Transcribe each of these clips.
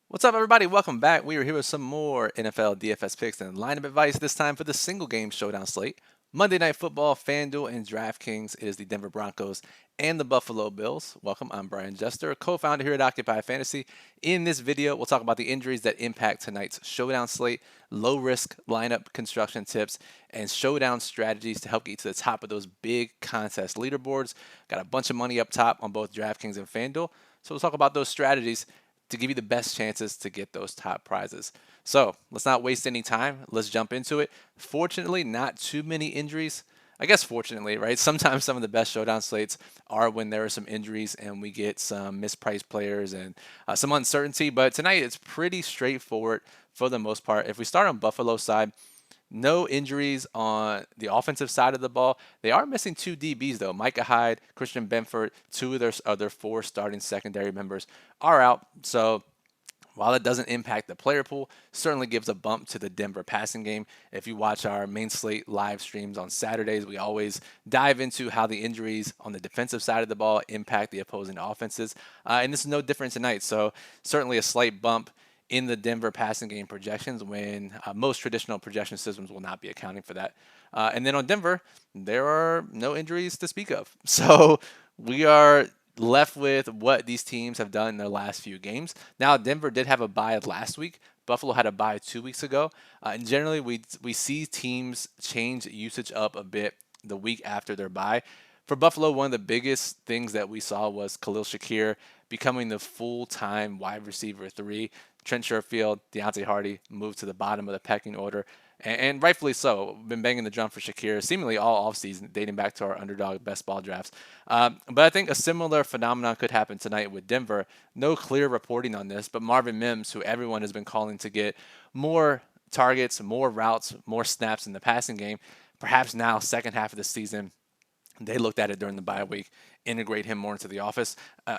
What's up, everybody? Welcome back. We are here with some more NFL DFS picks and lineup advice, this time for the single game showdown slate. Monday Night Football, FanDuel and DraftKings. It is the Denver Broncos and the Buffalo Bills. Welcome, I'm Brian Jester, co-founder here at Occupy Fantasy. In this video, we'll talk about the injuries that impact tonight's showdown slate, low-risk lineup construction tips, and showdown strategies to help get you to the top of those big contest leaderboards. Got a bunch of money up top on both DraftKings and FanDuel, so we'll talk about those strategies to give you the best chances to get those top prizes. So let's not waste any time. Let's jump into it. Fortunately, not too many injuries. I guess fortunately, right? Sometimes some of the best showdown slates are when there are some injuries and we get some mispriced players and some uncertainty. But tonight it's pretty straightforward for the most part. If we start on Buffalo side, no injuries on the offensive side of the ball. They are missing two DBs though. Micah Hyde, Christian Benford, two of their other four starting secondary members are out. So while it doesn't impact the player pool, certainly gives a bump to the Denver passing game. If you watch our main slate live streams on Saturdays, we always dive into how the injuries on the defensive side of the ball impact the opposing offenses. And this is no different tonight. So certainly a slight bump in the Denver passing game projections when most traditional projection systems will not be accounting for that. And then on Denver, there are no injuries to speak of. So we are left with what these teams have done in their last few games. Now, Denver did have a bye last week. Buffalo had a bye 2 weeks ago. And generally, we see teams change usage up a bit the week after their bye. For Buffalo, one of the biggest things that we saw was Khalil Shakir becoming the full-time wide receiver three. Trent Sherfield, Deontay Hardy moved to the bottom of the pecking order, and rightfully so. Been banging the drum for Shakir seemingly all offseason, dating back to our underdog best ball drafts. But I think a similar phenomenon could happen tonight with Denver. No clear reporting on this, but Marvin Mims, who everyone has been calling to get more targets, more routes, more snaps in the passing game, perhaps now, second half of the season, they looked at it during the bye week, integrate him more into the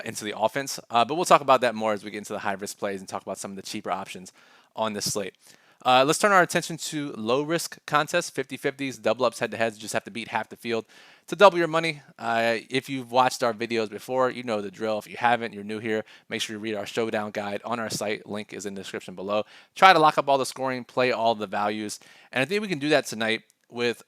into the offense. But we'll talk about that more as we get into the high risk plays and talk about some of the cheaper options on this slate. Let's turn our attention to low risk contests, 50-50s, double ups, head to heads. Just have to beat half the field to double your money. If you've watched our videos before, you know the drill. If you haven't, you're new here, make sure you read our showdown guide on our site. Link is in the description below. Try to lock up all the scoring, play all the values. And I think we can do that tonight with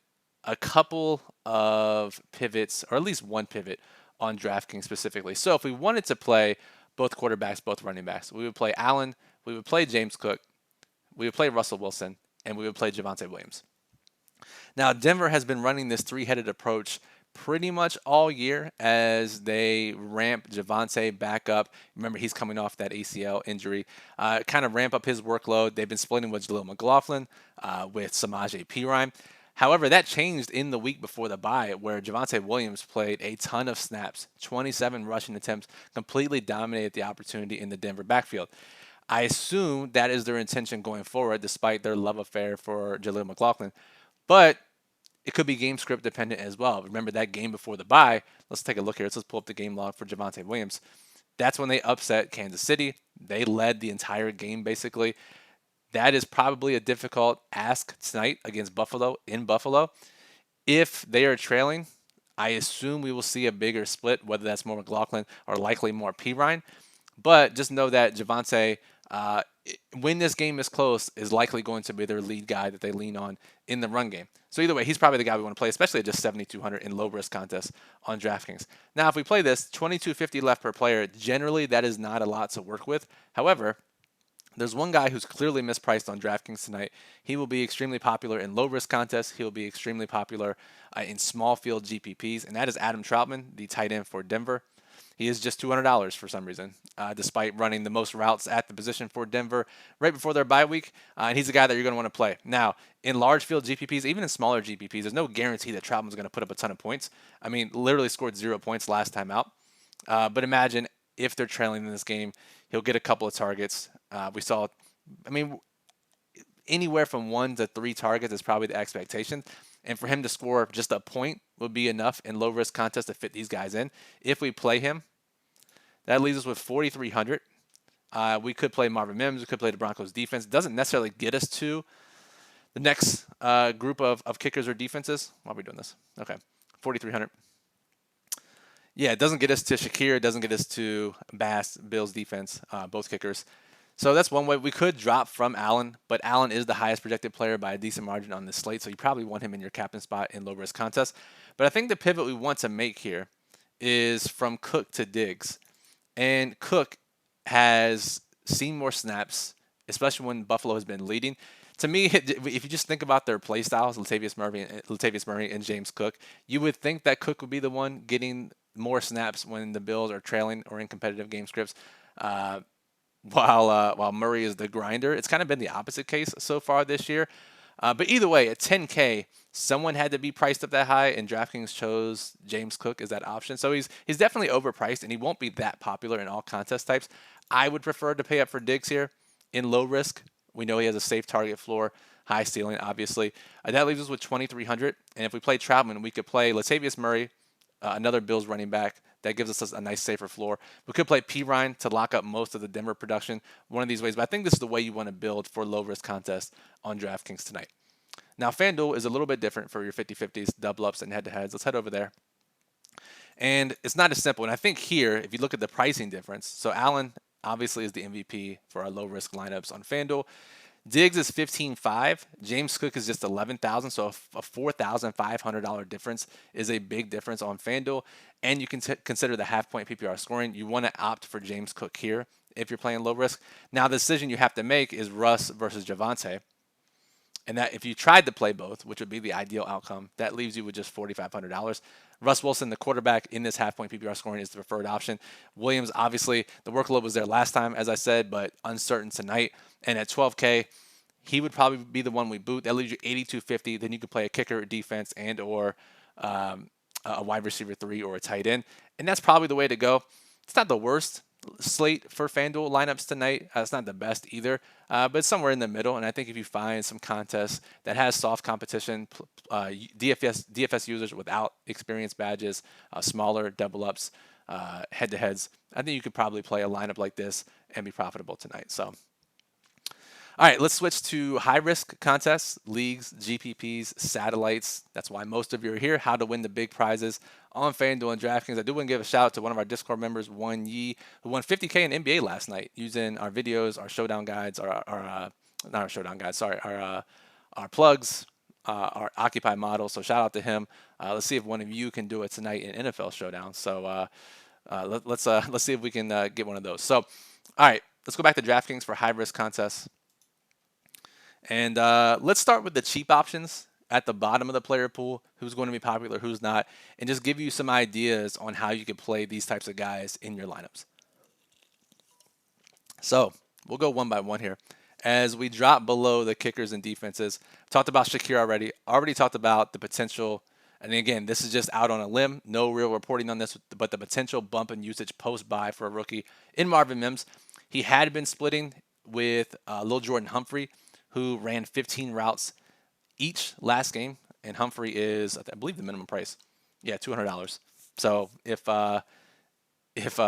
a couple of pivots, or at least one pivot on DraftKings specifically. So if we wanted to play both quarterbacks, both running backs, we would play Allen, we would play James Cook, we would play Russell Wilson, and we would play Javonte Williams. Now, Denver has been running this three-headed approach pretty much all year as they ramp Javonte back up. Remember, he's coming off that ACL injury. Kind of ramp up his workload. They've been splitting with Jaleel McLaughlin, with Samaje Perine. However, that changed in the week before the bye, where Javonte Williams played a ton of snaps, 27 rushing attempts, completely dominated the opportunity in the Denver backfield. I assume that is their intention going forward, despite their love affair for Jaleel McLaughlin. But it could be game script dependent as well. Remember that game before the bye? Let's take a look here. Let's pull up the game log for Javonte Williams. That's when they upset Kansas City. They led the entire game basically. That is probably a difficult ask tonight against Buffalo in Buffalo. If they are trailing, I assume we will see a bigger split, whether that's more McLaughlin or likely more Perine. But just know that Javonte, when this game is close, is likely going to be their lead guy that they lean on in the run game. So either way, he's probably the guy we want to play, especially at just 7,200 in low risk contests on DraftKings. Now, if we play this 22.50 left per player, generally that is not a lot to work with. However, there's one guy who's clearly mispriced on DraftKings tonight. He will be extremely popular in low risk contests. He'll be extremely popular in small field GPPs, and that is Adam Troutman, the tight end for Denver. He is just $200 for some reason, despite running the most routes at the position for Denver right before their bye week. And he's a guy that you're going to want to play. Now, in large field GPPs, even in smaller GPPs, there's no guarantee that Troutman's going to put up a ton of points. I mean, literally scored 0 points last time out. But imagine if they're trailing in this game, he'll get a couple of targets. We saw, I mean, anywhere from 1 to 3 targets is probably the expectation. And for him to score just a point would be enough in low risk contests to fit these guys in. If we play him, that leaves us with 4,300. We could play Marvin Mims. We could play the Broncos defense. It doesn't necessarily get us to the next group of kickers or defenses. Why are we doing this? Okay, 4,300. Yeah, it doesn't get us to Shakir. It doesn't get us to Bass, Bills defense, both kickers. So that's one way. We could drop from Allen, but Allen is the highest projected player by a decent margin on this slate, so you probably want him in your captain spot in low risk contests. But I think the pivot we want to make here is from Cook to Diggs. And Cook has seen more snaps, especially when Buffalo has been leading. To me, if you just think about their play styles, Latavius Murray and James Cook, you would think that Cook would be the one getting more snaps when the Bills are trailing or in competitive game scripts. Uh, while Murray is the grinder. It's kind of been the opposite case so far this year. But either way, at 10K, someone had to be priced up that high, and DraftKings chose James Cook as that option. So he's definitely overpriced, and he won't be that popular in all contest types. I would prefer to pay up for Diggs here in low risk. We know he has a safe target floor, high ceiling, obviously. That leaves us with 2,300. And if we play Troutman, we could play Latavius Murray, another Bills running back. That gives us a nice safer floor. We could play P. Ryan to lock up most of the Denver production one of these ways, but I think this is the way you want to build for low risk contests on DraftKings tonight. Now, FanDuel is a little bit different for your 50-50s, double ups, and head to heads. Let's head over there. And it's not as simple. And I think here, if you look at the pricing difference, so Allen obviously is the MVP for our low risk lineups on FanDuel. Diggs is 15.5. James Cook is just 11,000. So a $4,500 difference is a big difference on FanDuel. And you can consider the half point PPR scoring. You want to opt for James Cook here if you're playing low risk. Now, the decision you have to make is Russ versus Javonte. And that if you tried to play both, which would be the ideal outcome, that leaves you with just $4,500. Russ Wilson, the quarterback in this half-point PPR scoring, is the preferred option. Williams, obviously, the workload was there last time, as I said, but uncertain tonight. And at 12K, he would probably be the one we boot. That leaves you 8,250. Then you could play a kicker, defense, and or a wide receiver 3 or a tight end. And that's probably the way to go. It's not the worst slate for FanDuel lineups tonight. It's not the best either, but it's somewhere in the middle. And I think if you find some contests that has soft competition, DFS users without experience badges, smaller double ups, head to heads, I think you could probably play a lineup like this and be profitable tonight. So, all right, let's switch to high-risk contests, leagues, GPPs, satellites. That's why most of you are here, how to win the big prizes on FanDuel and DraftKings. I do want to give a shout out to one of our Discord members, One Yi, who won 50K in NBA last night using our videos, our showdown guides, not our showdown guides, sorry, our plugs, our Occupy model. So shout out to him. Let's see if one of you can do it tonight in NFL Showdown. So let's see if we can get one of those. So, all right, let's go back to DraftKings for high-risk contests. And let's start with the cheap options at the bottom of the player pool, who's going to be popular, who's not, and just give you some ideas on how you can play these types of guys in your lineups. So we'll go one by one here. As we drop below the kickers and defenses, talked about Shakir already talked about the potential, and again, this is just out on a limb, no real reporting on this, but the potential bump in usage post-bye for a rookie in Marvin Mims. He had been splitting with Lil Jordan Humphrey, who ran 15 routes each last game, and Humphrey is, I believe, the minimum price. Yeah, $200. So if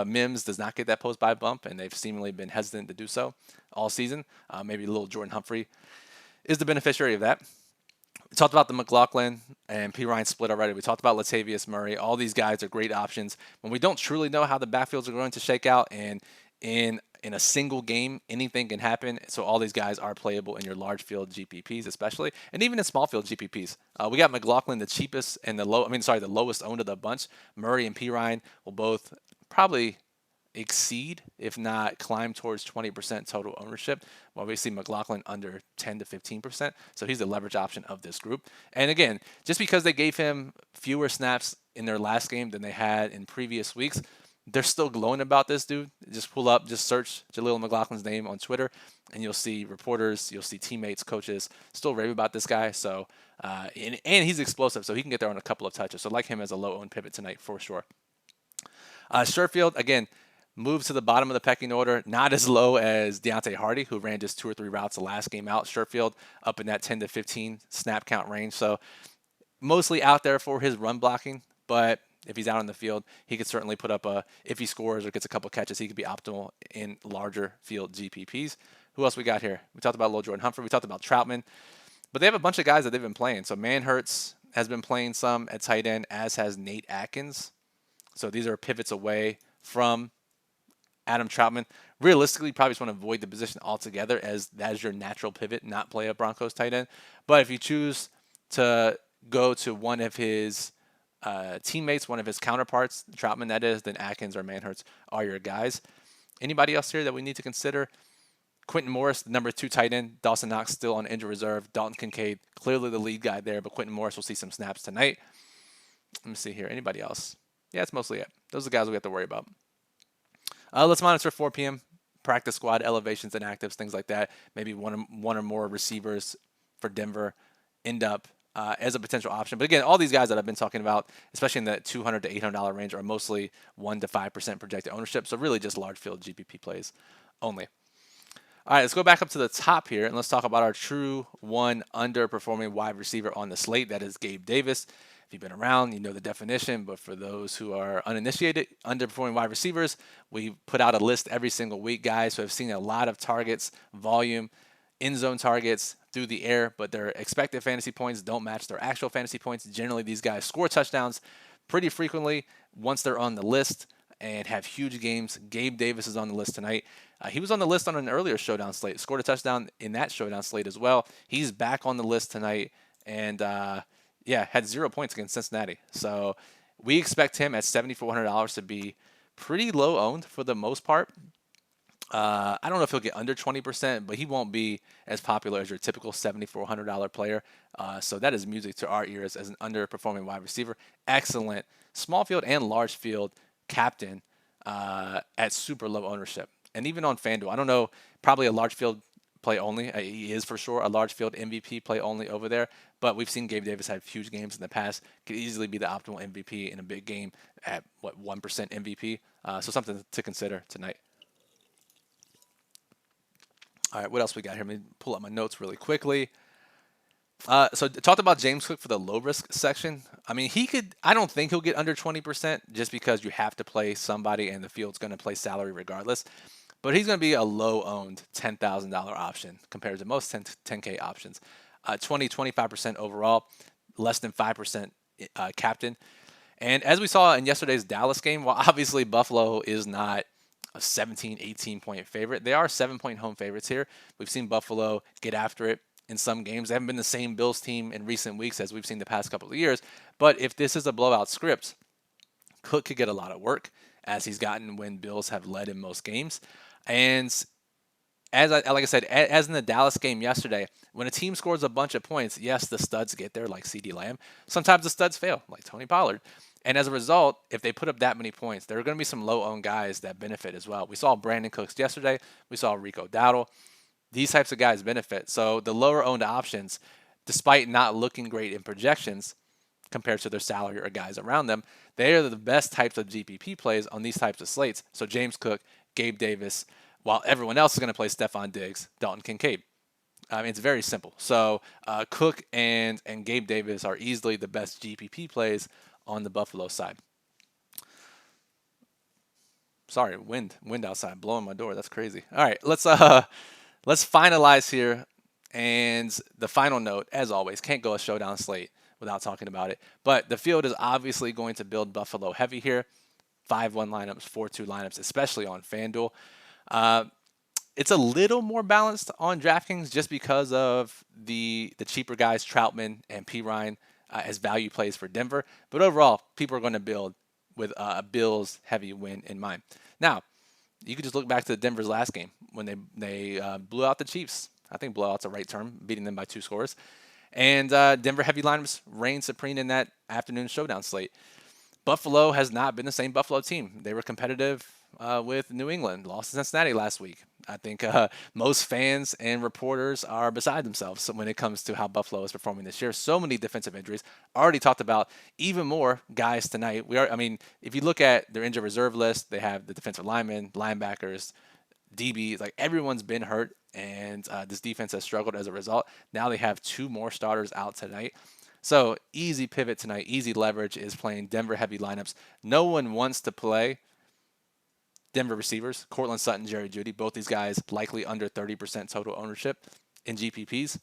Mims does not get that post-buy bump, and they've seemingly been hesitant to do so all season, maybe little Jordan Humphrey is the beneficiary of that. We talked about the McLaughlin and P. Ryan split already. We talked about Latavius Murray. All these guys are great options. When we don't truly know how the backfields are going to shake out, and in a single game, anything can happen. So all these guys are playable in your large field GPPs, especially, and even in small field GPPs. We got McLaughlin, the cheapest and the lowest owned of the bunch. Murray and P. Ryan will both probably exceed, if not climb towards 20% total ownership, while we see McLaughlin under 10 to 15%. So he's the leverage option of this group. And again, just because they gave him fewer snaps in their last game than they had in previous weeks, they're still glowing about this dude. Just search Jaleel McLaughlin's name on Twitter, and you'll see reporters, you'll see teammates, coaches still rave about this guy. So, and he's explosive, so he can get there on a couple of touches. So, like him as a low-owned pivot tonight for sure. Sherfield, again, moves to the bottom of the pecking order, not as low as Deontay Hardy, who ran just 2 or 3 routes the last game out. Sherfield up in that 10 to 15 snap count range. So, mostly out there for his run blocking, but if he's out on the field, he could certainly put up if he scores or gets a couple catches, he could be optimal in larger field GPPs. Who else we got here? We talked about Lil Jordan Humphrey. We talked about Troutman. But they have a bunch of guys that they've been playing. So Manhurts has been playing some at tight end, as has Nate Atkins. So these are pivots away from Adam Troutman. Realistically, you probably just want to avoid the position altogether as that is your natural pivot, not play a Broncos tight end. But if you choose to go to one of his teammates, one of his counterparts, Troutman that is, then Atkins or Manhurts are your guys. Anybody else here that we need to consider? Quentin Morris, the number 2 tight end. Dawson Knox still on injured reserve. Dalton Kincaid, clearly the lead guy there, but Quentin Morris will see some snaps tonight. Let me see here. Anybody else? Yeah, that's mostly it. Those are the guys we have to worry about. Let's monitor 4 p.m. practice squad elevations and actives, things like that. Maybe one or more receivers for Denver end up as a potential option. But again, all these guys that I've been talking about, especially in the $200 to $800 range, are mostly 1 to 5% projected ownership. So really just large field GPP plays only. All right, let's go back up to the top here, and let's talk about our true one underperforming wide receiver on the slate. That is Gabe Davis. If you've been around, you know the definition, but for those who are uninitiated, underperforming wide receivers, we put out a list every single week, guys, who have seen a lot of targets, volume, end zone targets through the air, but their expected fantasy points don't match their actual fantasy points. Generally, these guys score touchdowns pretty frequently once they're on the list and have huge games. Gabe Davis is on the list tonight. He was on the list on an earlier showdown slate, scored a touchdown in that showdown slate as well. He's back on the list tonight and, had 0 points against Cincinnati. So we expect him at $7,400 to be pretty low owned for the most part. I don't know if he'll get under 20%, but he won't be as popular as your typical $7,400 player. So that is music to our ears as an underperforming wide receiver. Excellent small field and large field captain at super low ownership. And even on FanDuel, I don't know, probably a large field play only. He is for sure a large field MVP play only over there. But we've seen Gabe Davis have huge games in the past. Could easily be the optimal MVP in a big game at, 1% MVP. So something to consider tonight. All right, what else we got here? Let me pull up my notes really quickly. So talked about James Cook for the low risk section. I mean, I don't think he'll get under 20% just because you have to play somebody and the field's going to play salary regardless. But he's going to be a low owned $10,000 option compared to most 10K options. 25% overall, less than 5% captain. And as we saw in yesterday's Dallas game, while obviously Buffalo is not a 17, 18-point favorite, they are 7-point home favorites here. We've seen Buffalo get after it in some games. They haven't been the same Bills team in recent weeks as we've seen the past couple of years. But if this is a blowout script, Cook could get a lot of work as he's gotten when Bills have led in most games. And like I said, as in the Dallas game yesterday, when a team scores a bunch of points, yes, the studs get there, like CeeDee Lamb. Sometimes the studs fail, like Tony Pollard. And as a result, if they put up that many points, there are going to be some low-owned guys that benefit as well. We saw Brandon Cooks yesterday. We saw Rico Dowdle. These types of guys benefit. So the lower-owned options, despite not looking great in projections compared to their salary or guys around them, they are the best types of GPP plays on these types of slates. So James Cook, Gabe Davis, while everyone else is going to play Stephon Diggs, Dalton Kincaid. It's very simple. So Cook and Gabe Davis are easily the best GPP plays on the Buffalo side. Sorry, wind outside blowing my door. That's crazy. All right, let's finalize here. And the final note, as always, can't go a showdown slate without talking about it. But the field is obviously going to build Buffalo heavy here. 5-1 lineups, 4-2 lineups, especially on FanDuel. It's a little more balanced on DraftKings just because of the cheaper guys, Troutman and P. Ryan, as value plays for Denver. But overall, people are going to build with a Bills heavy win in mind. Now, you could just look back to Denver's last game when they blew out the Chiefs. I think blowout's the right term, beating them by 2 scores. And Denver heavy lineups reigned supreme in that afternoon showdown slate. Buffalo has not been the same Buffalo team. They were competitive with New England, lost to Cincinnati last week. I think most fans and reporters are beside themselves when it comes to how Buffalo is performing this year. So many defensive injuries. Already talked about even more guys tonight. If you look at their injured reserve list, they have the defensive linemen, linebackers, DBs. Like everyone's been hurt, and this defense has struggled as a result. Now they have 2 more starters out tonight. So easy pivot tonight, easy leverage is playing Denver heavy lineups. No one wants to play Denver receivers, Cortland Sutton, Jerry Jeudy. Both these guys likely under 30% total ownership in GPPs.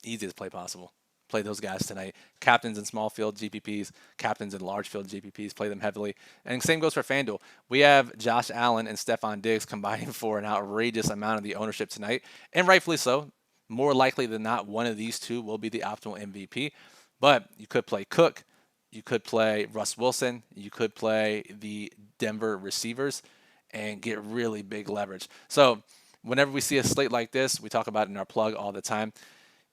Easiest play possible. play those guys tonight. Captains in small field GPPs, captains in large field GPPs, play them heavily. And same goes for FanDuel. We have Josh Allen and Stephon Diggs combining for an outrageous amount of the ownership tonight, and rightfully so. More likely than not, one of these two will be the optimal MVP. But you could play Cook, you could play Russ Wilson, you could play the Denver receivers and get really big leverage. So whenever we see a slate like this, we talk about it in our plug all the time.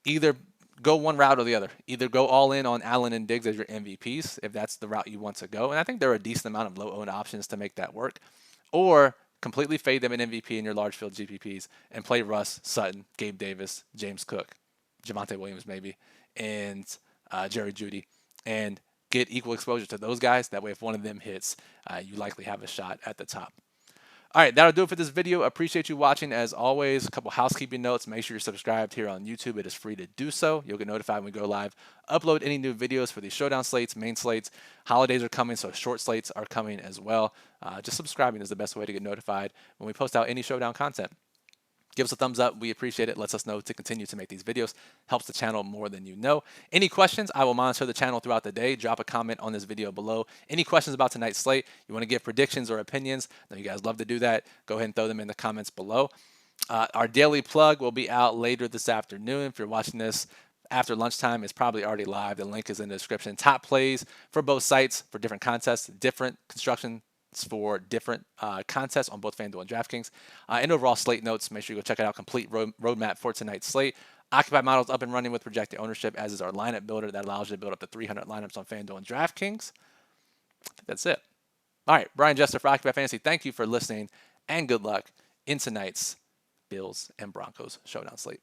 Either go one route or the other. Either go all in on Allen and Diggs as your MVPs, if that's the route you want to go. And I think there are a decent amount of low-owned options to make that work. Or completely fade them in MVP in your large field GPPs and play Russ, Sutton, Gabe Davis, James Cook, Javonte Williams maybe, and Jerry Jeudy, and get equal exposure to those guys. That way, if one of them hits, you likely have a shot at the top. All right, that'll do it for this video. Appreciate you watching. As always, a couple housekeeping notes. Make sure you're subscribed here on YouTube. It is free to do so. You'll get notified when we go live. Upload any new videos for these showdown slates, main slates. Holidays are coming, so short slates are coming as well. Just subscribing is the best way to get notified when we post out any showdown content. Give us a thumbs up. We appreciate it. Lets us know to continue to make these videos. Helps the channel more than you know. Any questions? I will monitor the channel throughout the day. Drop a comment on this video below. Any questions about tonight's slate? You want to give predictions or opinions? I know you guys love to do that. Go ahead and throw them in the comments below. Our daily plug will be out later this afternoon. If you're watching this after lunchtime, it's probably already live. The link is in the description. Top plays for both sites for different contests, different construction for different contests on both FanDuel and DraftKings. And overall slate notes, make sure you go check it out. Complete roadmap for tonight's slate. Occupied models up and running with projected ownership, as is our lineup builder that allows you to build up to 300 lineups on FanDuel and DraftKings. I think that's it. All right, Brian Jester for Occupied Fantasy. Thank you for listening, and good luck in tonight's Bills and Broncos showdown slate.